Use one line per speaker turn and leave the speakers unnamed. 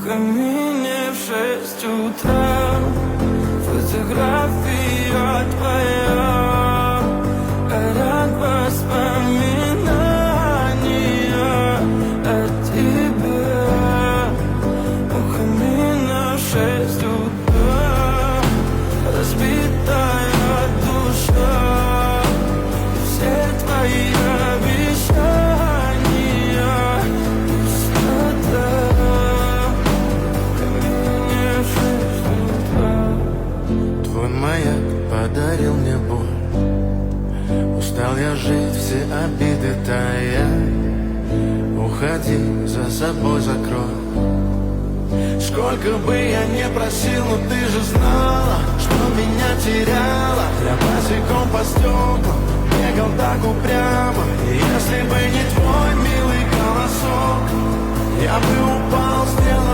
камине в 6 утра. Фотография твоя, горят воспоминания о тебе. У камина в 6 утра, разбитая душа. Все твои обещания пустота. В камине в 6 утра.
Твой маяк подарил мне боль. Устал я жить, все обиды тая. Уходи, за собой закрой. Сколько бы я не просил, но ты же знала, что меня теряла. Я босиком по стеклам бегал так упрямо. И если бы не твой милый голосок, я бы упал с неба.